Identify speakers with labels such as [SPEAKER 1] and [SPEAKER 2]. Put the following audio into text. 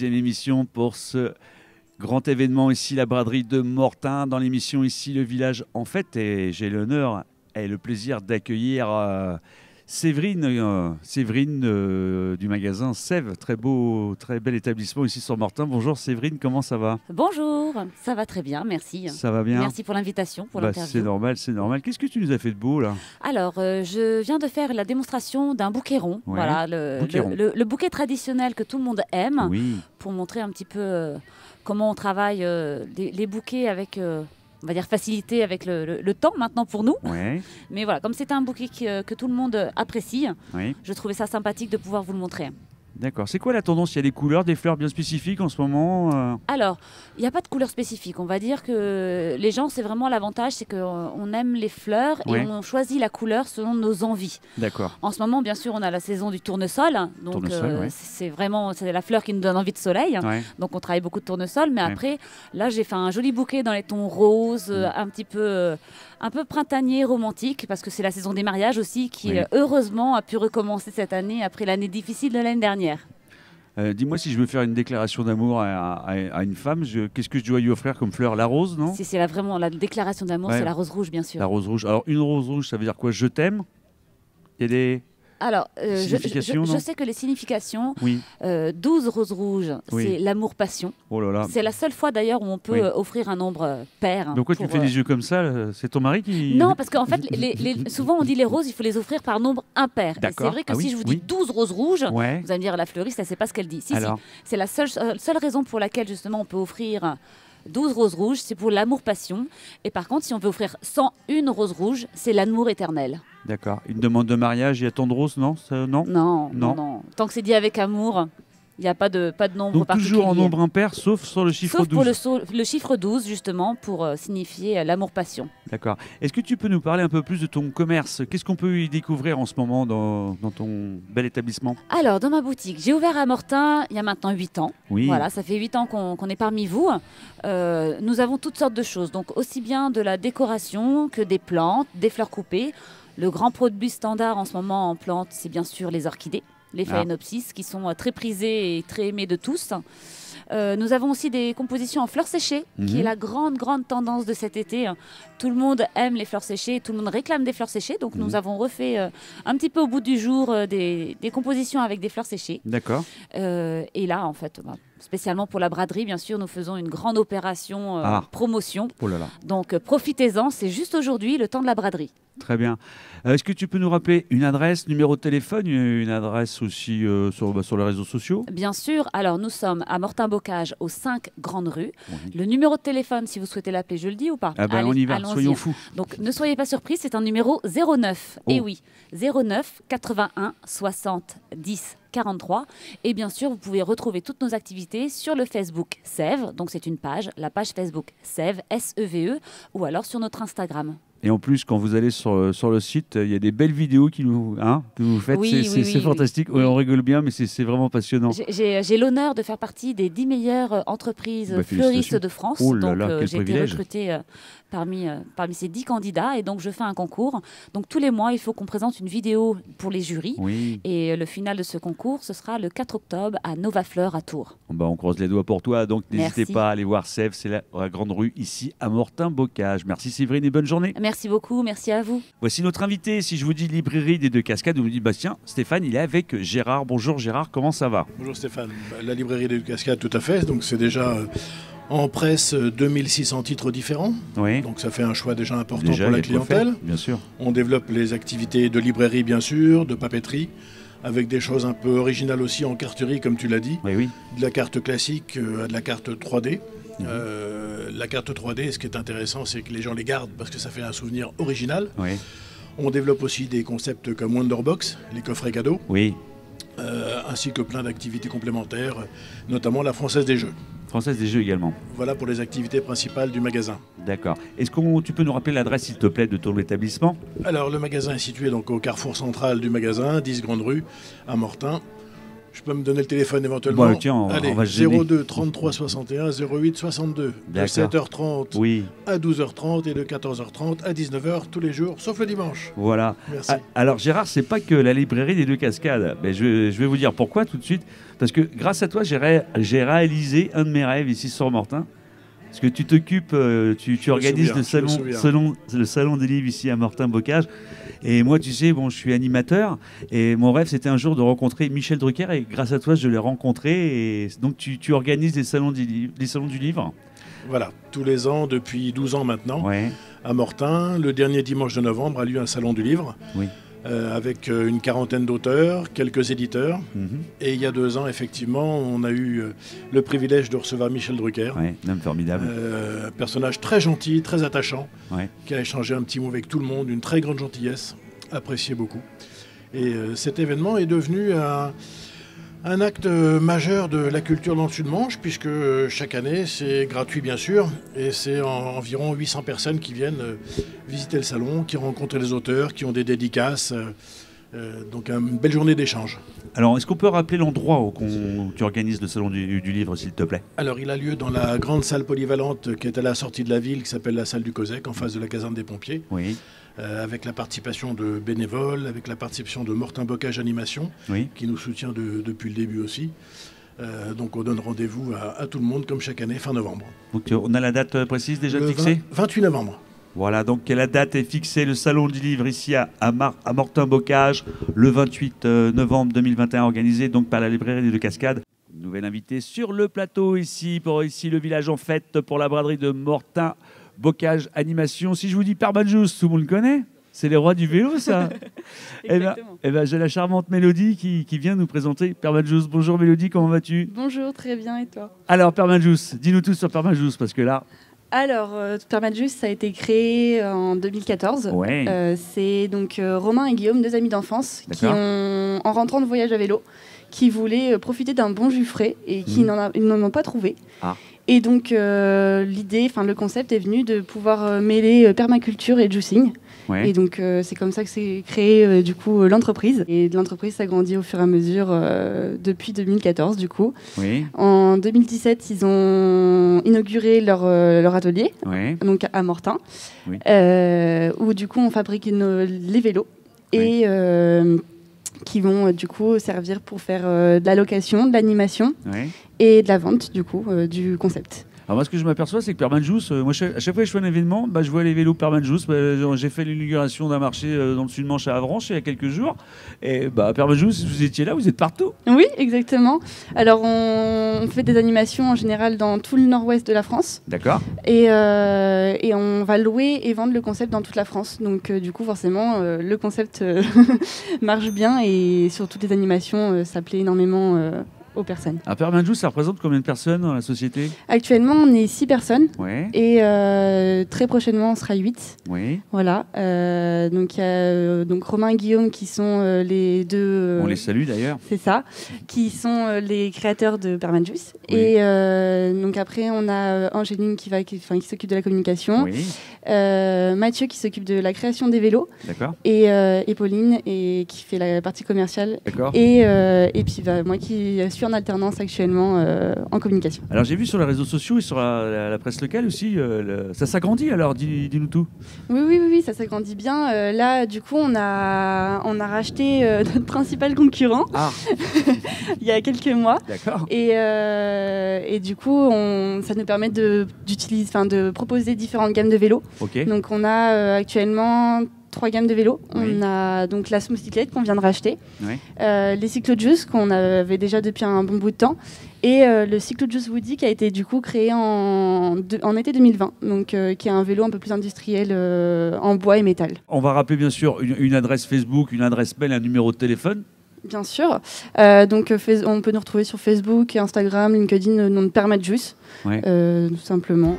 [SPEAKER 1] deuxième émission pour ce grand événement ici, la braderie de Mortain. Dans l'émission ici, le village en fête. Et j'ai l'honneur et le plaisir d'accueillir Séverine, du magasin Sève. Très beau, très bel établissement ici sur Mortain. Bonjour Séverine, comment ça va?
[SPEAKER 2] Bonjour, ça va très bien, merci.
[SPEAKER 1] Ça va bien?
[SPEAKER 2] Merci pour l'invitation, pour l'interview.
[SPEAKER 1] C'est normal, c'est normal. Qu'est-ce que tu nous as fait de beau là?
[SPEAKER 2] Alors, je viens de faire la démonstration d'un bouquet rond.
[SPEAKER 1] Ouais,
[SPEAKER 2] voilà,
[SPEAKER 1] bouquet rond.
[SPEAKER 2] le bouquet traditionnel que tout le monde aime,
[SPEAKER 1] Oui.
[SPEAKER 2] pour montrer un petit peu comment on travaille les bouquets avec... on va dire facilité avec le temps maintenant pour nous.
[SPEAKER 1] Ouais.
[SPEAKER 2] Mais voilà, comme c'est un bouquet que tout le monde apprécie,
[SPEAKER 1] Oui.
[SPEAKER 2] je trouvais ça sympathique de pouvoir vous le montrer.
[SPEAKER 1] D'accord. C'est quoi la tendance? Il y a des couleurs, des fleurs bien spécifiques en ce moment
[SPEAKER 2] Alors, il n'y a pas de couleur spécifique. On va dire que les gens, c'est vraiment l'avantage, c'est qu'on aime les fleurs et
[SPEAKER 1] Ouais.
[SPEAKER 2] on choisit la couleur selon nos envies.
[SPEAKER 1] D'accord.
[SPEAKER 2] En ce moment, bien sûr, on a la saison du tournesol. Donc,
[SPEAKER 1] Tournesol, ouais.
[SPEAKER 2] c'est la fleur qui nous donne envie de soleil.
[SPEAKER 1] Ouais.
[SPEAKER 2] Donc, on travaille beaucoup de tournesol. Mais
[SPEAKER 1] Ouais.
[SPEAKER 2] après, là, j'ai fait un joli bouquet dans les tons roses, un peu printanier, romantique, parce que c'est la saison des mariages aussi, qui
[SPEAKER 1] Oui.
[SPEAKER 2] heureusement a pu recommencer cette année après l'année difficile de l'année dernière.
[SPEAKER 1] Dis-moi, si je veux faire une déclaration d'amour à une femme, qu'est-ce que je dois lui offrir comme fleur? La rose, non?
[SPEAKER 2] C'est vraiment la déclaration d'amour,
[SPEAKER 1] Ouais.
[SPEAKER 2] c'est la rose rouge, bien sûr.
[SPEAKER 1] La rose rouge. Alors, une rose rouge, ça veut dire quoi? Je t'aime? Il y a des...
[SPEAKER 2] Alors,
[SPEAKER 1] significations, non?
[SPEAKER 2] je sais que les significations,
[SPEAKER 1] Oui.
[SPEAKER 2] 12 roses rouges,
[SPEAKER 1] Oui.
[SPEAKER 2] c'est l'amour-passion.
[SPEAKER 1] Oh là là.
[SPEAKER 2] C'est la seule fois d'ailleurs où on peut
[SPEAKER 1] Oui.
[SPEAKER 2] Offrir un nombre pair.
[SPEAKER 1] Donc quoi, tu
[SPEAKER 2] pour,
[SPEAKER 1] fais des yeux comme ça? C'est ton mari qui...
[SPEAKER 2] Non, parce qu'en fait, souvent on dit les roses, il faut les offrir par nombre impair. Et
[SPEAKER 1] D'accord.
[SPEAKER 2] c'est vrai que
[SPEAKER 1] Ah oui,
[SPEAKER 2] si je vous dis
[SPEAKER 1] oui.
[SPEAKER 2] 12 roses rouges,
[SPEAKER 1] Ouais.
[SPEAKER 2] vous allez me dire la fleuriste, elle ne sait pas ce qu'elle dit. Si,
[SPEAKER 1] Alors
[SPEAKER 2] c'est la seule raison pour laquelle justement on peut offrir 12 roses rouges, c'est pour l'amour-passion. Et par contre, si on veut offrir 101 roses rouges, c'est l'amour éternel.
[SPEAKER 1] D'accord. Une demande de mariage, il y a tant de roses, non? Non.
[SPEAKER 2] Non,
[SPEAKER 1] Non.
[SPEAKER 2] non. Tant que c'est dit avec amour, il n'y a pas de nombre
[SPEAKER 1] Donc
[SPEAKER 2] particulier.
[SPEAKER 1] toujours en nombre impair, sauf sur le chiffre
[SPEAKER 2] Sauf
[SPEAKER 1] 12.
[SPEAKER 2] pour le chiffre 12, justement, pour signifier l'amour-passion.
[SPEAKER 1] D'accord. Est-ce que tu peux nous parler un peu plus de ton commerce? Qu'est-ce qu'on peut y découvrir en ce moment dans ton bel établissement?
[SPEAKER 2] Alors, dans ma boutique, j'ai ouvert à Mortain il y a maintenant 8 ans.
[SPEAKER 1] Oui.
[SPEAKER 2] Voilà, ça fait 8 ans qu'on est parmi vous. Nous avons toutes sortes de choses, donc aussi bien de la décoration que des plantes, des fleurs coupées. Le grand produit standard en ce moment en plantes, c'est bien sûr les orchidées, les phalaenopsis, qui sont très prisées et très aimées de tous. Nous avons aussi des compositions en fleurs séchées, qui est la grande tendance de cet été. Tout le monde aime les fleurs séchées, tout le monde réclame des fleurs séchées. Donc nous avons refait un petit peu au bout du jour des compositions avec des fleurs séchées.
[SPEAKER 1] D'accord.
[SPEAKER 2] Et là, en fait, spécialement pour la braderie, bien sûr, nous faisons une grande opération promotion.
[SPEAKER 1] Oh là là.
[SPEAKER 2] Donc profitez-en, c'est juste aujourd'hui le temps de la braderie.
[SPEAKER 1] Très bien. Est-ce que tu peux nous rappeler une adresse, numéro de téléphone, une adresse aussi sur les réseaux sociaux?
[SPEAKER 2] Bien sûr. Alors, nous sommes à Mortain-Bocage, aux 5 Grandes Rues.
[SPEAKER 1] Oui.
[SPEAKER 2] Le numéro de téléphone, si vous souhaitez l'appeler, je le dis ou pas?
[SPEAKER 1] Ah ben
[SPEAKER 2] Allez,
[SPEAKER 1] on y va,
[SPEAKER 2] allons-y.
[SPEAKER 1] soyons fous.
[SPEAKER 2] Donc, ne soyez pas surpris, c'est un numéro 09.
[SPEAKER 1] Oh.
[SPEAKER 2] Et oui, 09 81 60 10 43. Et bien sûr, vous pouvez retrouver toutes nos activités sur le Facebook Sève. Donc, c'est une page, la page Facebook Sève, S-E-V-E, ou alors sur notre Instagram.
[SPEAKER 1] Et en plus, quand vous allez sur le site, il y a des belles vidéos que vous faites.
[SPEAKER 2] Oui,
[SPEAKER 1] c'est
[SPEAKER 2] oui,
[SPEAKER 1] fantastique.
[SPEAKER 2] oui.
[SPEAKER 1] Ouais, on rigole bien, mais c'est vraiment passionnant.
[SPEAKER 2] J'ai l'honneur de faire partie des 10 meilleures entreprises fleuristes
[SPEAKER 1] félicitations.
[SPEAKER 2] de France.
[SPEAKER 1] Oh là
[SPEAKER 2] donc,
[SPEAKER 1] là, quel
[SPEAKER 2] j'ai été
[SPEAKER 1] privilège.
[SPEAKER 2] recrutée parmi ces 10 candidats et donc je fais un concours. Donc tous les mois, il faut qu'on présente une vidéo pour les jurys.
[SPEAKER 1] Oui.
[SPEAKER 2] Et le final de ce concours, ce sera le 4 octobre à Nova Fleur à Tours.
[SPEAKER 1] On croise les doigts pour toi. Donc n'hésitez
[SPEAKER 2] Merci.
[SPEAKER 1] pas à aller voir Sève, c'est la grande rue ici à Mortain-Bocage. Merci Séverine et bonne journée.
[SPEAKER 2] Merci beaucoup, merci à vous.
[SPEAKER 1] Voici notre invité. Si je vous dis librairie des Deux Cascades, vous me dites Bastien, Stéphane, il est avec Gérard. Bonjour Gérard, comment ça va?
[SPEAKER 3] Bonjour Stéphane. La librairie des Deux Cascades, tout à fait. Donc c'est déjà en presse 2600 titres différents.
[SPEAKER 1] Oui.
[SPEAKER 3] Donc ça fait un choix déjà important
[SPEAKER 1] Déjà,
[SPEAKER 3] pour la
[SPEAKER 1] il y a de quoi faire,
[SPEAKER 3] clientèle.
[SPEAKER 1] bien sûr.
[SPEAKER 3] On développe les activités de librairie bien sûr, de papeterie, avec des choses un peu originales aussi en carterie comme tu l'as dit.
[SPEAKER 1] Oui, oui.
[SPEAKER 3] De la carte classique à de la carte 3D. La carte 3D, ce qui est intéressant, c'est que les gens les gardent parce que ça fait un souvenir original.
[SPEAKER 1] Oui.
[SPEAKER 3] On développe aussi des concepts comme Wonderbox, les coffrets cadeaux,
[SPEAKER 1] Oui.
[SPEAKER 3] ainsi que plein d'activités complémentaires, notamment la Française des Jeux.
[SPEAKER 1] Française des Jeux également.
[SPEAKER 3] Voilà pour les activités principales du magasin.
[SPEAKER 1] D'accord. Est-ce que tu peux nous rappeler l'adresse, s'il te plaît, de ton établissement?
[SPEAKER 3] Alors, le magasin est situé donc au carrefour central du magasin, 10 Grande Rue, à Mortain, Je peux me donner le téléphone éventuellement.
[SPEAKER 1] Bon, tiens,
[SPEAKER 3] allez,
[SPEAKER 1] on va se gêner.
[SPEAKER 3] 02 33 61 08 62. De 7h30
[SPEAKER 1] oui.
[SPEAKER 3] à 12h30 et de 14h30 à 19h tous les jours, sauf le dimanche.
[SPEAKER 1] Voilà.
[SPEAKER 3] Merci.
[SPEAKER 1] Alors Gérard, c'est pas que la librairie des Deux Cascades. Mais je vais vous dire pourquoi tout de suite. Parce que grâce à toi, j'ai réalisé un de mes rêves ici sur Mortain. Parce que tu t'occupes, tu organises le salon des livres ici à Mortain-Bocage. Et moi, tu sais, bon, je suis animateur. Et mon rêve, c'était un jour de rencontrer Michel Drucker. Et grâce à toi, je l'ai rencontré. Et donc, tu organises les salons du livre.
[SPEAKER 3] Voilà, tous les ans, depuis 12 ans maintenant,
[SPEAKER 1] ouais.
[SPEAKER 3] À Mortain. Le dernier dimanche de novembre a lieu un salon du livre. Oui. Avec une quarantaine d'auteurs, quelques éditeurs. Et il y a 2 ans, effectivement, on a eu le privilège de recevoir Michel Drucker.
[SPEAKER 1] Ouais, un homme formidable.
[SPEAKER 3] Un personnage très gentil, très attachant, qui a échangé un petit mot avec tout le monde, une très grande gentillesse, apprécié beaucoup. Et cet événement est devenu un acte majeur de la culture dans le Sud-Manche, puisque chaque année, c'est gratuit bien sûr, et c'est environ 800 personnes qui viennent visiter le salon, qui rencontrent les auteurs, qui ont des dédicaces, donc une belle journée d'échange.
[SPEAKER 1] Alors, est-ce qu'on peut rappeler l'endroit où tu organises le salon du livre, s'il te plaît?
[SPEAKER 3] Alors, il a lieu dans la grande salle polyvalente qui est à la sortie de la ville, qui s'appelle la salle du Cosec, en face de la caserne des pompiers. Oui. Avec la participation de bénévoles, avec la participation de Mortain-Bocage Animation, qui nous soutient depuis le début aussi. Donc on donne rendez-vous à tout le monde, comme chaque année, fin novembre. Donc
[SPEAKER 1] on a la date précise déjà fixée?
[SPEAKER 3] 28 novembre.
[SPEAKER 1] Voilà, donc la date est fixée, le salon du livre ici à Mortain-Bocage, le 28 novembre 2021, organisé donc par la librairie des Deux Cascades. Nouvelle invitée sur le plateau ici, pour le village en fête, pour la braderie de Mortain. Bocage Animation. Si je vous dis Permanjous, tout le monde le connaît. C'est les rois du vélo, ça. Eh ben, j'ai la charmante Mélodie qui vient nous présenter Permanjous. Bonjour Mélodie, comment vas-tu?
[SPEAKER 4] Bonjour, très bien, et toi?
[SPEAKER 1] Alors Permanjous, dis-nous tout sur Permanjous, parce que là...
[SPEAKER 4] Alors, Permanjous, ça a été créé en 2014. Ouais. C'est donc Romain et Guillaume, 2 amis d'enfance, qui ont, en rentrant de voyage à vélo, qui voulaient profiter d'un bon jus frais et qui n'en ont pas trouvé. Ah. Et donc, le concept est venu de pouvoir mêler permaculture et juicing. Ouais. Et donc, c'est comme ça que s'est créé l'entreprise. Et l'entreprise s'agrandit au fur et à mesure depuis 2014, du coup. Oui. En 2017, ils ont inauguré leur atelier, donc à Mortain, où du coup, on fabrique les vélos. Et... qui vont du coup servir pour faire de la location, de l'animation et de la vente du concept.
[SPEAKER 1] Alors moi, ce que je m'aperçois, c'est que Permanjous, moi, à chaque fois que je fais un événement, je vois les vélos Permanjous. J'ai fait l'inauguration d'un marché dans le Sud-Manche à Avranches il y a quelques jours. Et Permanjous, vous étiez là, vous êtes partout.
[SPEAKER 4] Oui, exactement. Alors, on fait des animations en général dans tout le nord-ouest de la France. D'accord. Et on va louer et vendre le concept dans toute la France. Donc, du coup, forcément, le concept marche bien. Et sur toutes les animations, ça plaît énormément aux personnes.
[SPEAKER 1] À Permanjous, ça représente combien de personnes dans la société?
[SPEAKER 4] Actuellement, on est 6 personnes. Ouais. Et très prochainement, on sera 8. Oui. Voilà. Donc, il y a Romain et Guillaume qui sont les deux...
[SPEAKER 1] on les salue d'ailleurs.
[SPEAKER 4] C'est ça. Qui sont les créateurs de Permanjous. Oui. Et donc après, on a Angéline qui s'occupe de la communication. Oui. Mathieu qui s'occupe de la création des vélos. D'accord. Et Pauline qui fait la partie commerciale. D'accord. Et puis moi qui suis en alternance actuellement en communication.
[SPEAKER 1] Alors j'ai vu sur les réseaux sociaux et sur la presse locale aussi, ça s'agrandit, alors dis-nous tout.
[SPEAKER 4] Oui, ça s'agrandit bien. Là, du coup, on a racheté notre principal concurrent il y a quelques mois. D'accord. Et du coup, ça nous permet de proposer différentes gammes de vélos. Okay. Donc on a actuellement 3 gammes de vélos. Oui. On a donc la motocyclette qu'on vient de racheter, les cyclo-juice qu'on avait déjà depuis un bon bout de temps, et le cyclo-juice Woody qui a été du coup créé en été 2020, donc qui est un vélo un peu plus industriel en bois et métal.
[SPEAKER 1] On va rappeler bien sûr une adresse Facebook, une adresse mail, un numéro de téléphone.
[SPEAKER 4] Bien sûr. Donc, on peut nous retrouver sur Facebook, Instagram, LinkedIn, au nom de Permanjous, tout simplement.